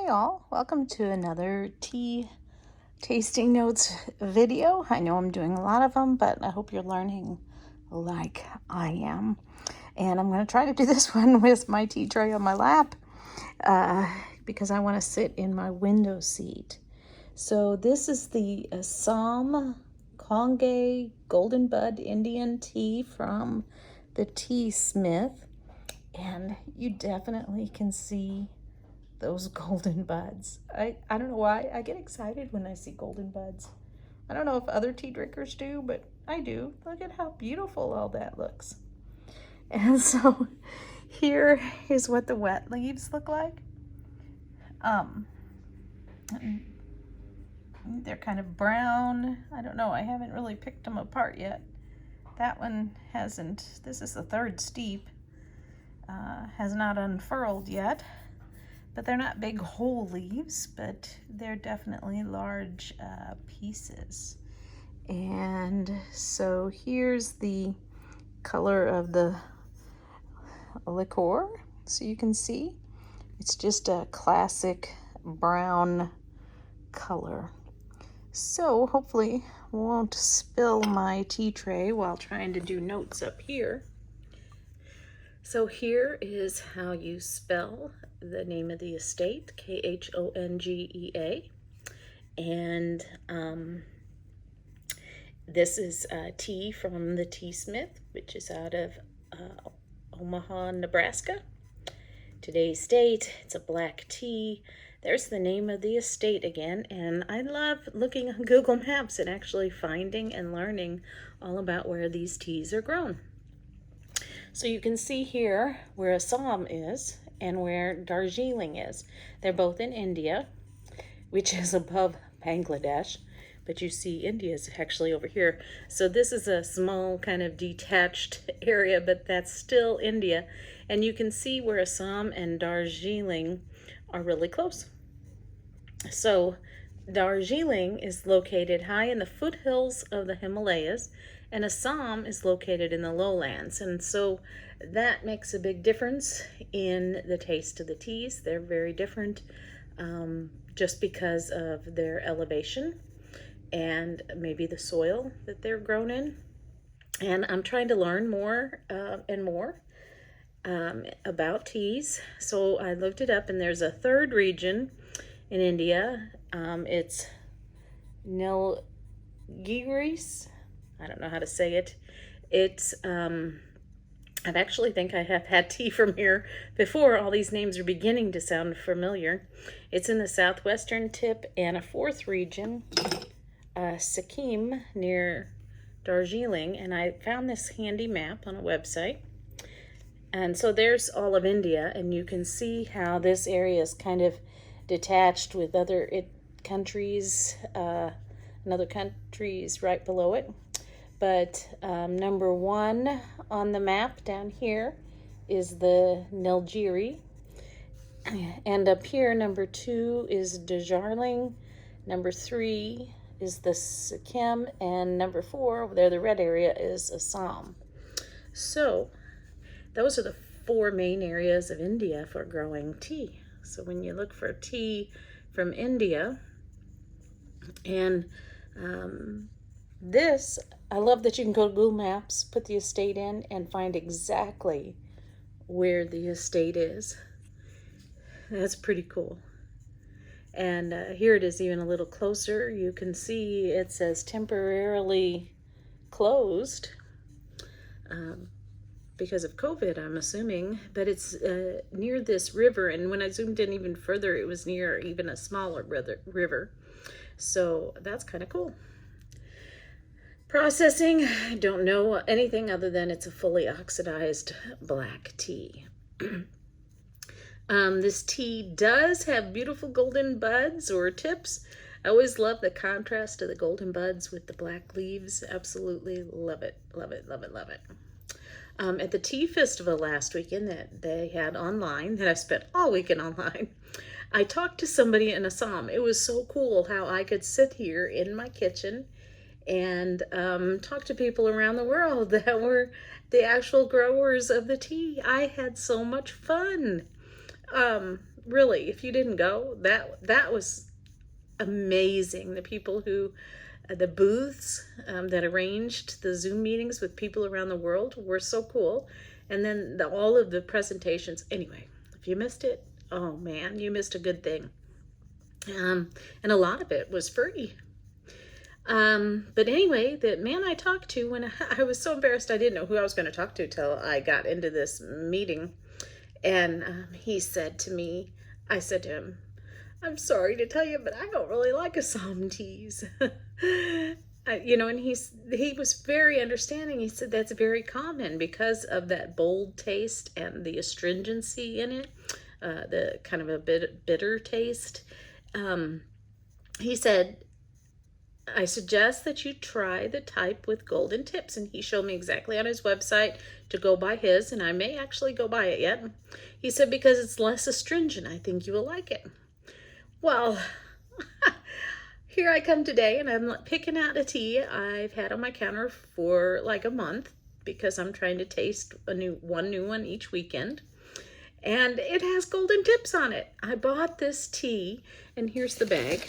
all, welcome to another tea tasting notes video. I know I'm doing a lot of them, but I hope you're learning like I am. And I'm going to try to do this one with my tea tray on my lap because I want to sit in my window seat. So this is the Assam Khongea Golden Bud Indian tea from the Tea Smith. And you definitely can see those golden buds. I don't know why I get excited when I see golden buds. I don't know if other tea drinkers do, but I do. Look at how beautiful all that looks. And so here is what the wet leaves look like. They're kind of brown. I don't know. I haven't really picked them apart yet. That one hasn't. This is the third steep. Has not unfurled yet. But they're not big whole leaves, but they're definitely large pieces. And so here's the color of the liqueur. So you can see it's just a classic brown color. So hopefully won't spill my tea tray while trying to do notes up here. So here is how you spell the name of the estate, Khongea. And this is tea from the Tea Smith, which is out of Omaha, Nebraska. Today's date, it's a black tea. There's the name of the estate again, and I love looking on Google Maps and actually finding and learning all about where these teas are grown. So you can see here where Assam is and where Darjeeling is. They're both in India, which is above Bangladesh, but you see India is actually over here. So this is a small kind of detached area, but that's still India. And you can see where Assam and Darjeeling are really close. So Darjeeling is located high in the foothills of the Himalayas, and Assam is located in the lowlands. And so that makes a big difference in the taste of the teas. They're very different just because of their elevation and maybe the soil that they're grown in. And I'm trying to learn more and more about teas. So I looked it up, and there's a third region in India. It's Nilgiris. I don't know how to say it. It's, I actually think I have had tea from here before. All these names are beginning to sound familiar. It's in the southwestern tip, and a fourth region, Sikkim, near Darjeeling. And I found this handy map on a website. And so there's all of India, and you can see how this area is kind of detached with other countries, and other countries right below it. But number one on the map down here is the Nilgiri. And up here, number two is Darjeeling. Number three is the Sikkim. And number four, over there, the red area, is Assam. So those are the four main areas of India for growing tea. So when you look for tea from India, and this, I love that you can go to Google Maps, put the estate in, and find exactly where the estate is. That's pretty cool. And here it is even a little closer. You can see it says temporarily closed because of COVID, I'm assuming. But it's near this river, and when I zoomed in even further, it was near even a smaller river. So that's kind of cool. Processing, I don't know anything other than it's a fully oxidized black tea. This tea does have beautiful golden buds or tips. I always love the contrast of the golden buds with the black leaves. Absolutely love it, love it, love it, love it. At the tea festival last weekend that they had online, that I spent all weekend online, I talked to somebody in Assam. It was so cool how I could sit here in my kitchen and talk to people around the world that were the actual growers of the tea. I had so much fun. Really, if you didn't go, that was amazing. The people who, the booths that arranged the Zoom meetings with people around the world were so cool. And then all of the presentations. Anyway, if you missed it, oh man, you missed a good thing. And a lot of it was free. But anyway, the man I talked to, when I was so embarrassed, I didn't know who I was going to talk to till I got into this meeting. And he said to me, I said to him, I'm sorry to tell you, but I don't really like Assam teas. And he was very understanding. He said that's very common because of that bold taste and the astringency in it, the kind of a bit bitter taste. He said, I suggest that you try the type with golden tips. And he showed me exactly on his website to go buy his, and I may actually go buy it yet. He said, because it's less astringent, I think you will like it. Well, here I come today, and I'm picking out a tea I've had on my counter for like a month because I'm trying to taste one new one each weekend. And it has golden tips on it. I bought this tea, and here's the bag.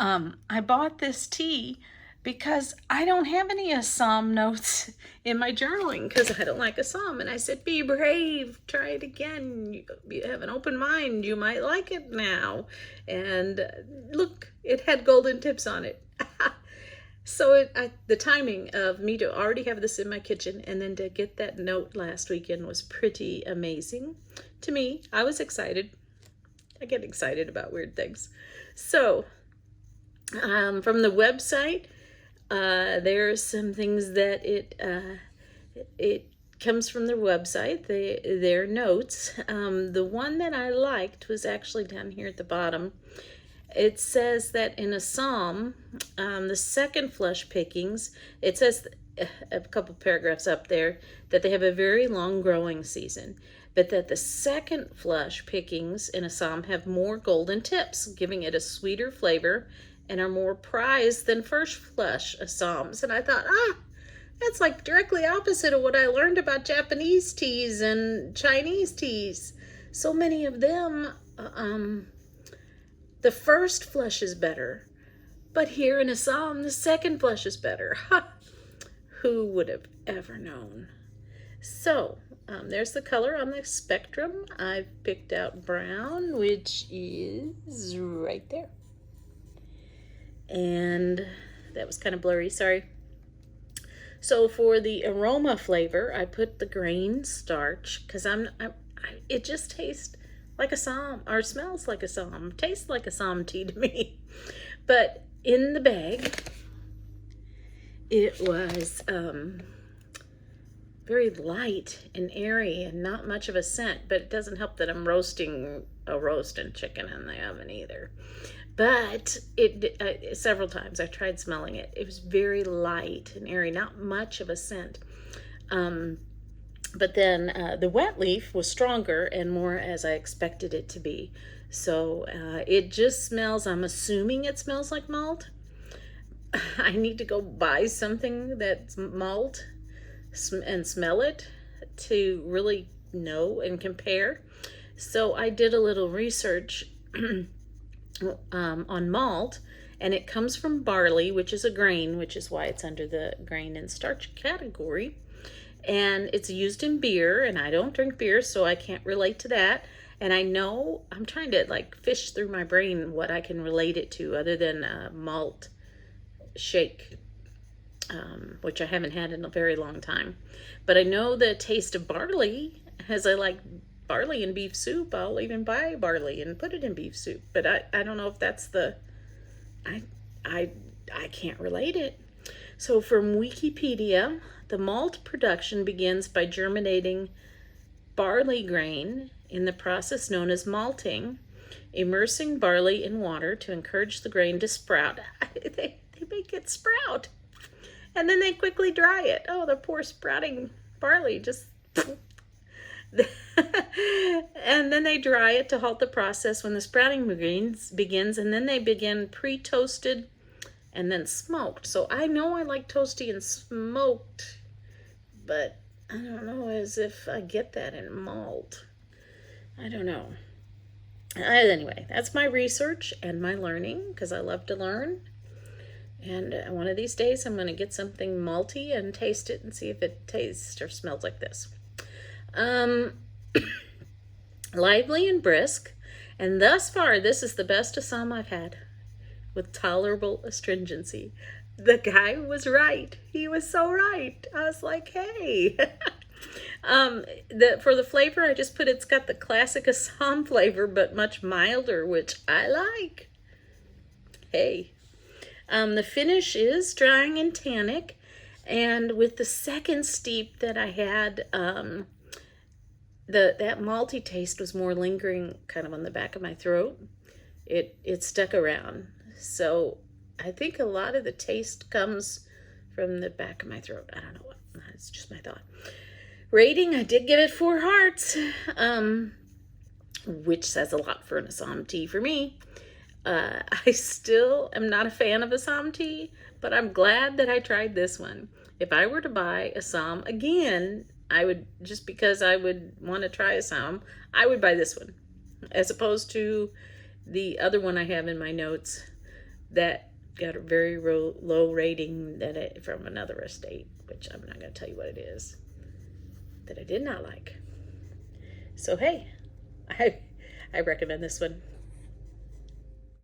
I bought this tea because I don't have any Assam notes in my journaling because I don't like Assam. And I said, be brave, try it again. You have an open mind, you might like it now. And look, it had golden tips on it. So the timing of me to already have this in my kitchen and then to get that note last weekend was pretty amazing. To me, I was excited. I get excited about weird things. So, from the website, there's some things that it comes from their website, their notes. The one that I liked was actually down here at the bottom. It says that in Assam, the second flush pickings, it says a couple paragraphs up there that they have a very long growing season, but that the second flush pickings in Assam have more golden tips, giving it a sweeter flavor and are more prized than first flush Assams. And I thought, that's like directly opposite of what I learned about Japanese teas and Chinese teas. So many of them, the first flush is better, but here in Assam, the second flush is better. Who would have ever known? So, there's the color on the spectrum. I've picked out brown, which is right there. And that was kind of blurry, sorry. So for the aroma flavor, I put the grain starch because it just tastes like Assam, or smells like Assam, tastes like Assam tea to me. But in the bag, it was very light and airy and not much of a scent, but it doesn't help that I'm roasting a roasting chicken in the oven either. But several times I tried smelling it. It was very light and airy, not much of a scent. But then the wet leaf was stronger and more as I expected it to be. So it just smells, I'm assuming it smells like malt. I need to go buy something that's malt and smell it to really know and compare. So I did a little research on malt, and it comes from barley, which is a grain, which is why it's under the grain and starch category. And it's used in beer, and I don't drink beer, so I can't relate to that. And I know I'm trying to like fish through my brain what I can relate it to other than malt shake, which I haven't had in a very long time. But I know the taste of barley, as I like barley in beef soup. I'll even buy barley and put it in beef soup. But I don't know if that's I can't relate it. So from Wikipedia, the malt production begins by germinating barley grain in the process known as malting, immersing barley in water to encourage the grain to sprout. They make it sprout. And then they quickly dry it. Oh, the poor sprouting barley just... And then they dry it to halt the process when the sprouting begins, and then they begin pre-toasted and then smoked. So I know I like toasty and smoked, but I don't know as if I get that in malt. I don't know. Anyway, that's my research and my learning, because I love to learn. And one of these days I'm going to get something malty and taste it and see if it tastes or smells like this. Lively and brisk. And thus far, this is the best Assam I've had, with tolerable astringency. The guy was right. He was so right. I was like, hey. For the flavor, I just put it's got the classic Assam flavor, but much milder, which I like. Hey. The finish is drying and tannic, and with the second steep that I had, that malty taste was more lingering kind of on the back of my throat. It stuck around. So I think a lot of the taste comes from the back of my throat. I don't know what. It's just my thought. Rating, I did give it 4 hearts, which says a lot for an Assam tea for me. I still am not a fan of Assam tea, but I'm glad that I tried this one. If I were to buy Assam again, I would, just because I would want to try Assam, I would buy this one, as opposed to the other one I have in my notes that got a very low rating from another estate, which I'm not going to tell you what it is, that I did not like. So hey, I recommend this one.